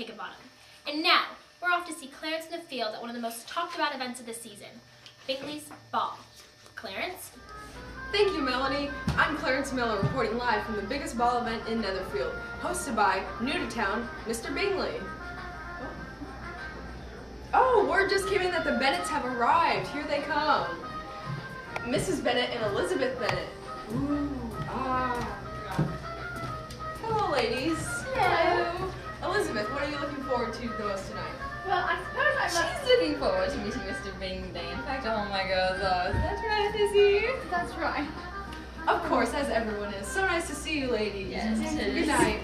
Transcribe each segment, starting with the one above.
take a bottom. And now, we're off to see Clarence in the field at one of the most talked about events of the season, Bingley's Ball. Clarence? Thank you, Melanie. I'm Clarence Miller, reporting live from the biggest ball event in Netherfield, hosted by new to town, Mr. Bingley. Oh, word just came in that the Bennets have arrived. Here they come. Mrs. Bennet and Elizabeth Bennet. Ooh, Hello, ladies. Hello. Elizabeth, what are you looking forward to the most tonight? Well, I suppose She's looking forward to meeting Mr. Bingley. In fact, oh my god, is that right, Izzy? That's right. Of course, as everyone is. So nice to see you, ladies. Yes, it is. Good night.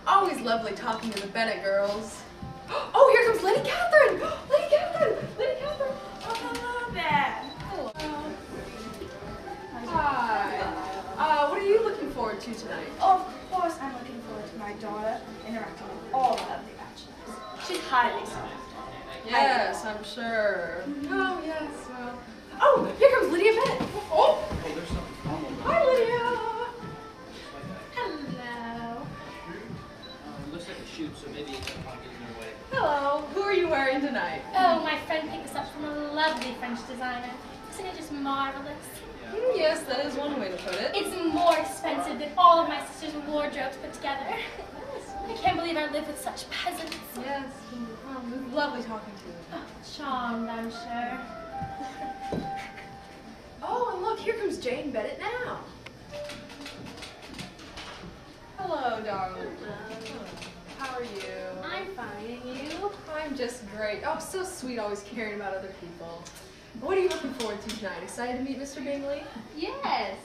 Always lovely talking to the Bennet girls. Oh, here comes Lady Catherine! Lady Catherine! Lady Catherine! Oh, hello there. Hello. Hi. What are you looking forward to tonight? Of course, I'm looking forward to my daughter interacting with all the lovely bachelors. She's highly sought after. Yes, I'm sure. Oh, yes, well. Oh, here comes Lydia Bennet. Oh! There's something wrong. Hi, Lydia! Hello. It looks like a shoot, so maybe it's not getting in your way. Hello. Who are you wearing tonight? Oh, my friend picked this up from a lovely French designer. Isn't it just marvelous? Yes, that is one way to put it. It's more expensive than all of my sister's wardrobes put together. I can't believe I live with such peasants. Yes, well, it was lovely talking to you. Oh, charmed, I'm sure. Oh, and look, here comes Jane Bennet now. Hello, darling. How are you? I'm fine, and you? I'm just great. Oh, so sweet, always caring about other people. What are you looking forward to tonight? Excited to meet Mr. Bingley? Yes.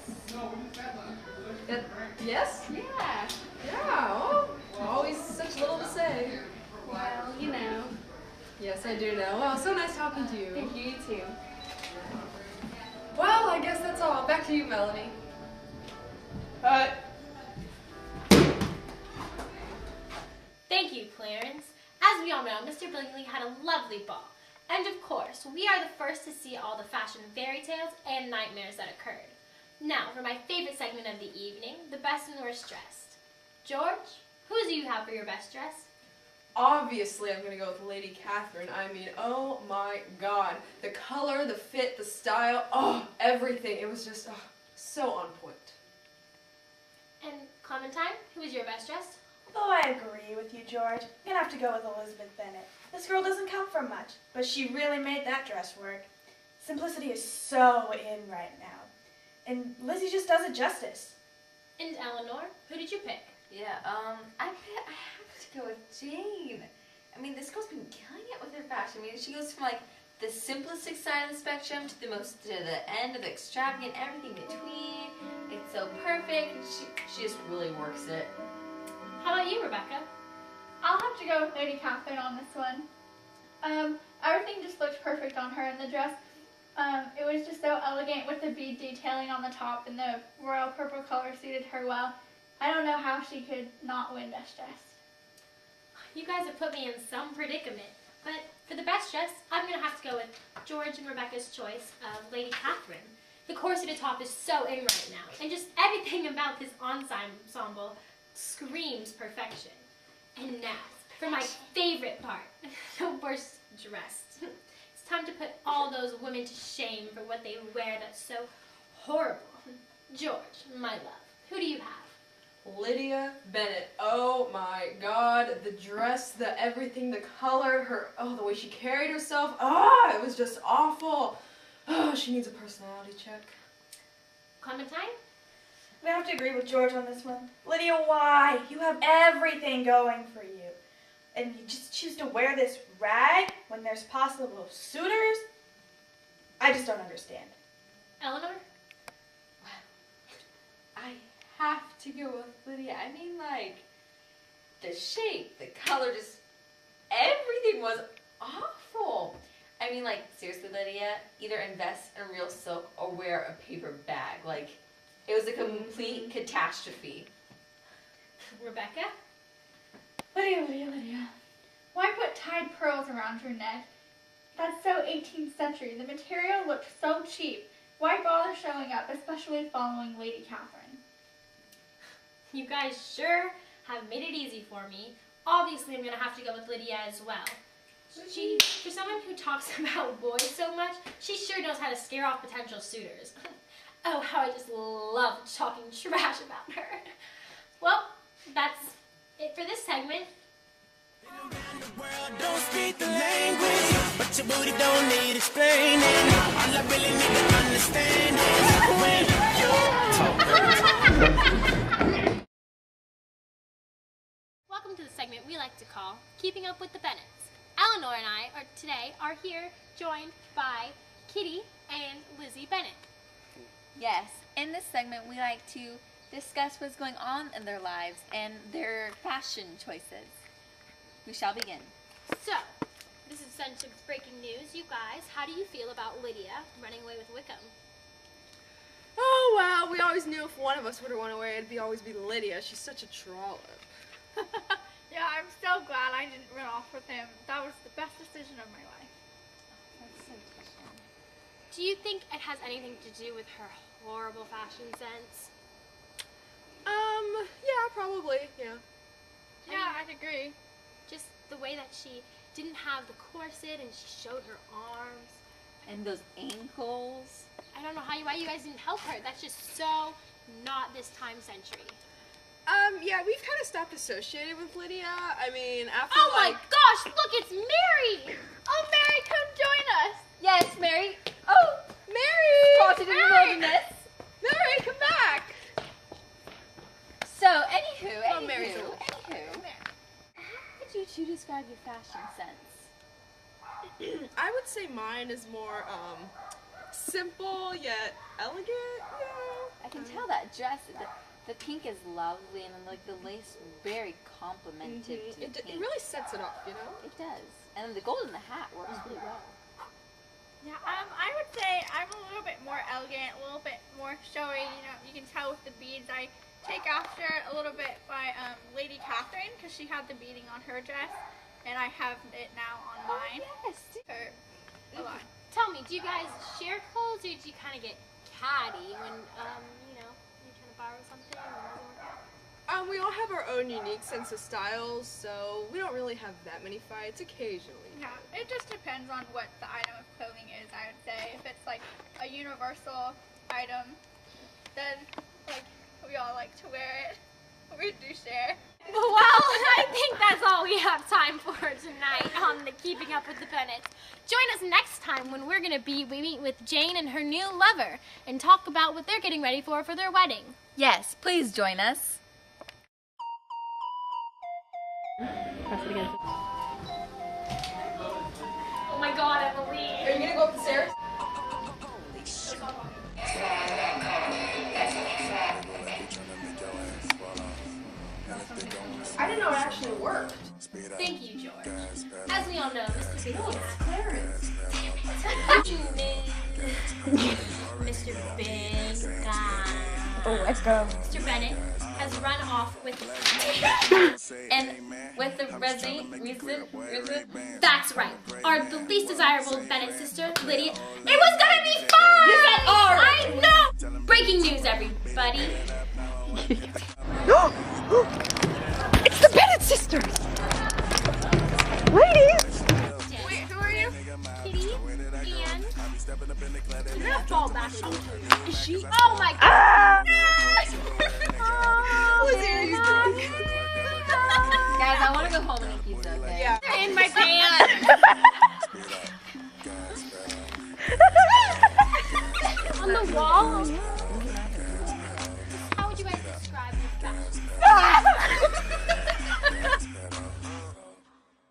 Yes? Yeah. Yeah, oh, always such little to say. Well, you know. Yes, I do know. Well, so nice talking to you. Thank you too. Well, I guess that's all. Back to you, Melanie. Thank you, Clarence. As we all know, Mr. Bingley had a lovely ball. And of course, we are the first to see all the fashion fairy tales and nightmares that occurred. Now, for my favorite segment of the evening, the best and worst dressed. George, who do you have for your best dress? Obviously, I'm going to go with Lady Catherine. I mean, oh my god. The color, the fit, the style, oh, everything. It was just so on point. And Clementine, who is your best dressed? Oh, I agree with you, George. I'm gonna have to go with Elizabeth Bennet. This girl doesn't come from much, but she really made that dress work. Simplicity is so in right now. And Lizzie just does it justice. And Eleanor, who did you pick? Yeah, I have to go with Jane. I mean, this girl's been killing it with her fashion. I mean, she goes from like the simplistic side of the spectrum to the end of the extravagant, everything between. It's so perfect. She just really works it. How about you, Rebecca? I'll have to go with Lady Catherine on this one. Everything just looked perfect on her in the dress. It was just so elegant with the bead detailing on the top, and the royal purple color suited her well. I don't know how she could not win best dressed. You guys have put me in some predicament, but for the best dress, I'm going to have to go with George and Rebecca's choice of Lady Catherine. The corseted top is so in right now, and just everything about this ensemble screams perfection. And now, for my favorite part, the worst dressed. It's time to put all those women to shame for what they wear that's so horrible. George, my love, who do you have? Lydia Bennet. Oh my god. The dress, the everything, the color, the way she carried herself. It was just awful. She needs a personality check. Clementine? I'm gonna have to agree with George on this one. Lydia, why? You have everything going for you. And you just choose to wear this rag when there's possible suitors? I just don't understand. Eleanor? I have to go with Lydia. I mean, like, the shape, the color, just everything was awful. I mean, like, seriously, Lydia, either invest in real silk or wear a paper bag. Like, it was a complete catastrophe. Rebecca? Lydia. Why put tied pearls around your neck? That's so 18th century. The material looked so cheap. Why bother showing up, especially following Lady Catherine? You guys sure have made it easy for me. Obviously, I'm gonna have to go with Lydia as well. For someone who talks about boys so much, she sure knows how to scare off potential suitors. Oh, how I just love talking trash about her. Well, that's it for this segment. Don't speak the language, but your booty don't need explaining. All I really need to understand is when you're Welcome to the segment we like to call Keeping Up with the Bennetts. Eleanor and I are here joined by Kitty and Lizzie Bennett. Yes, in this segment we like to discuss what's going on in their lives and their fashion choices. We shall begin. So, this is essentially breaking news. You guys, how do you feel about Lydia running away with Wickham? Oh, well, we always knew if one of us would have run away, it'd always be Lydia. She's such a trollop. Yeah, I'm so glad I didn't run off with him. That was the best decision of my life. That's so touching. Do you think it has anything to do with her horrible fashion sense? Yeah, probably, yeah. Yeah, I'd agree. Just the way that she didn't have the corset and she showed her arms. And those ankles. I don't know why you guys didn't help her. That's just so not this time century. Yeah, we've kind of stopped associating with Lydia. I mean, after Oh my gosh, look, it's Mary! Oh, Mary, come join us. Yes, Mary. Oh, Mary! spotted in the wilderness. Mary, come back! So, anywho, Oh, Mary's a little how would you two describe your fashion sense? I would say mine is more, simple yet elegant, I can tell that dress, the pink is lovely, and then, like, the lace very complimented to the It pink. really sets it off, you know? It does. And then the gold in the hat works really well. Yeah, I would say I'm a little bit more elegant, a little bit more showy. You know, you can tell with the beads. I take after a little bit by Lady Catherine because she had the beading on her dress, and I have it now on mine. Yes. Her a lot. Tell me, do you guys share clothes or do you kind of get catty when, you know, you're trying to borrow something and it doesn't work out? We all have our own unique sense of styles, so we don't really have that many fights occasionally. Yeah, it just depends on what the item of clothing is, I would say. If it's like a universal item, then like we all like to wear it. We do share. Well, I think that's all we have time for tonight on the Keeping Up with the Bennetts. Join us next time when we meet with Jane and her new lover and talk about what they're getting ready for their wedding. Yes, please join us. Press it again. Oh my God, Emily. Are you gonna go up the stairs? I didn't know it actually worked. Thank you, George. As we all know, Mr. Big Mr. Big Guy. Oh, let's go. Mr. Bennett has run off with And with the reason, That's right. The least desirable Bennett sister, Lydia. It was gonna be fun! You said R! I know! Breaking news, everybody. It's the Bennett sisters. Ladies. Wait, who are you? Kitty and... You're gonna fall back. Is she? Oh my God! guys, I want to go home and eat pizza. Okay? Yeah. They're in my pants. On the wall? How would you guys describe your fashion?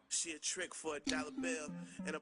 She a trick for $1 bill and a